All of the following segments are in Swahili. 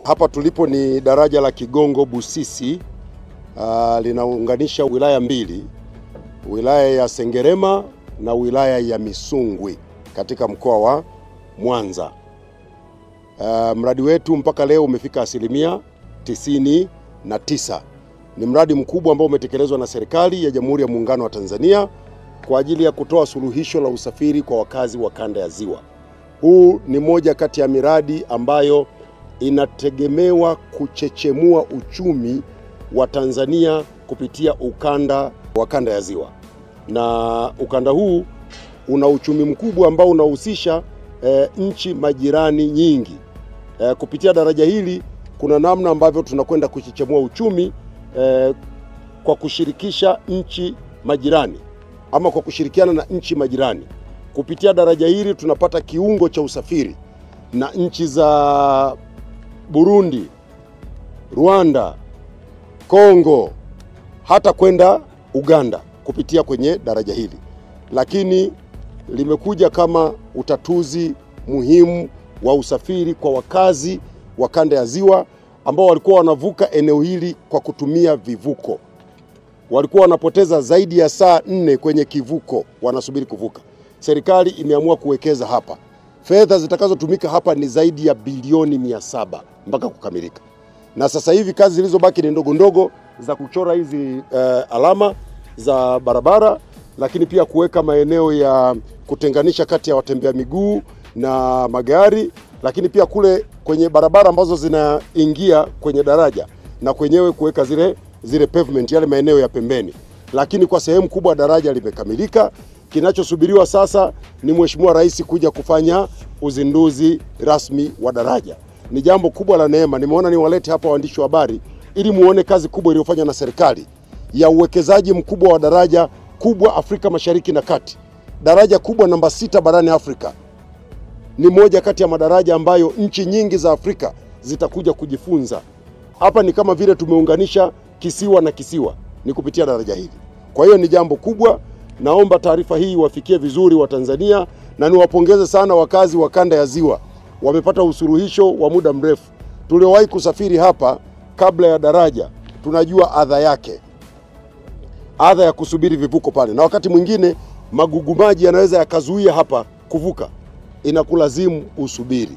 Hapa tulipo ni daraja la Kigongo Busisi, linaunganisha wilaya mbili, wilaya ya Sengerema na wilaya ya Misungwi katika mkoa wa Mwanza. Mradi wetu mpaka leo umefika 99%. Ni mradi mkubwa ambao umetekelezwa na serikali ya Jamhuri ya Muungano wa Tanzania kwa ajili ya kutoa suluhisho la usafiri kwa wakazi wa kanda ya Ziwa. Huu ni moja kati ya miradi ambayo inategemewa kuchechemua uchumi wa Tanzania kupitia ukanda wa kanda ya Ziwa. Na ukanda huu una uchumi mkubwa ambao unahusisha nchi majirani nyingi. Kupitia daraja hili kuna namna ambavyo tunakwenda kuchechemua uchumi kwa kushirikisha nchi majirani ama kwa kushirikiana na nchi majirani. Kupitia daraja hili tunapata kiungo cha usafiri na nchi za Burundi, Rwanda, Kongo, hata kwenda Uganda kupitia kwenye daraja hili. Lakini limekuja kama utatuzi muhimu wa usafiri kwa wakazi wa kanda ya Ziwa ambao walikuwa wanavuka eneo hili kwa kutumia vivuko. Walikuwa wanapoteza zaidi ya saa 4 kwenye kivuko wanasubiri kuvuka. Serikali imeamua kuwekeza hapa. Fedha zitakazotumika hapa ni zaidi ya bilioni 700 mpaka kukamilika. Na sasa hivi kazi zilizobaki ni ndogo ndogo za kuchora hizi alama za barabara, lakini pia kuweka maeneo ya kutenganisha kati ya watembea miguu na magari, lakini pia kule kwenye barabara ambazo zinaingia kwenye daraja na kwenyewe kuweka zile pavement, yale maeneo ya pembeni. Lakini kwa sehemu kubwa daraja limekamilika. Kinachosubiriwa sasa ni Mheshimiwa Rais kuja kufanya uzinduzi rasmi wa daraja. Ni jambo kubwa la neema. Nimeona niwalete hapa waandishi wa habari ili muone kazi kubwa iliyofanywa na serikali ya uwekezaji mkubwa wa daraja kubwa Afrika Mashariki na Kati. Daraja kubwa namba 6 barani Afrika. Ni moja kati ya madaraja ambayo nchi nyingi za Afrika zitakuja kujifunza. Hapa ni kama vile tumeunganisha kisiwa na kisiwa ni kupitia daraja hili. Kwa hiyo ni jambo kubwa. Naomba taarifa hii wafikie vizuri wa Tanzania na niwapongeze sana wakazi wa kanda ya Ziwa. Wamepata usuluhisho wa muda mrefu. Tuliowahi kusafiri hapa kabla ya daraja tunajua adha yake. Adha ya kusubiri vivuko pale. Na wakati mwingine magugu maji yanaweza yakazuia hapa kuvuka. Inakulazimu usubiri.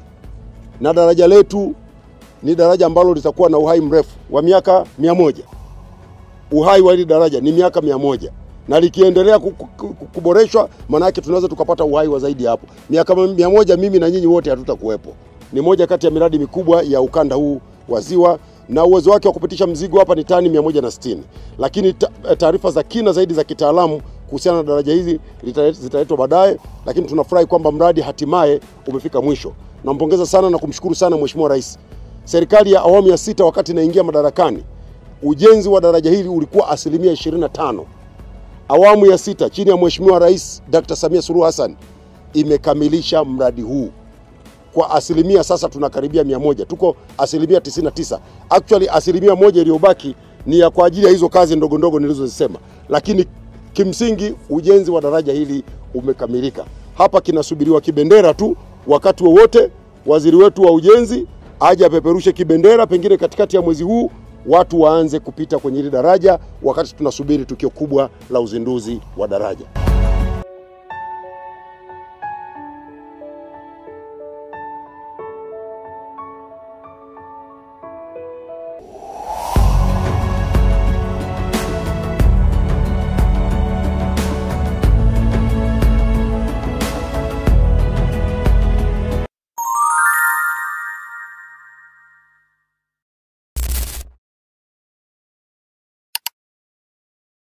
Na daraja letu ni daraja ambalo litakuwa na uhai mrefu wa miaka 100. Uhai wa hili daraja ni miaka 100. Na likiendelea kuboreshwa maana yake tunaweza tukapata uhai wa zaidi hapo. Miaka 100 mimi na nyinyi wote hatutakuwepo. Ni moja kati ya miradi mikubwa ya ukanda huu wa Ziwa na uwezo wake wa kupitisha mzigo hapa ni tani 160. Lakini taarifa za kina zaidi za kitaalamu kuhusiana na daraja hizi zitaletwa baadaye, lakini tunafurahi kwamba mradi hatimaye umefika mwisho. Nampongeza sana na kumshukuru sana Mheshimiwa Rais. Serikali ya awamu ya 6 wakati inaingia madarakani, ujenzi wa daraja hili ulikuwa 25%. Awamu ya 6 chini ya Mheshimiwa Rais Dr. Samia Suluhu Hassan imekamilisha mradi huu kwa asilimia, sasa tunakaribia 100. Tuko asilimia 99. Actually asilimia 1 iliyobaki ni ya kwa ajili ya hizo kazi ndogo ndogo nilizozisema. Lakini kimsingi ujenzi wa daraja hili umekamilika. Hapa kinasubiriwa kibendera tu, wakati wowote waziri wetu wa ujenzi aje apeperushe kibendera, pengine katikati ya mwezi huu watu waanze kupita kwenye hili daraja wakati tunasubiri tukio kubwa la uzinduzi wa daraja.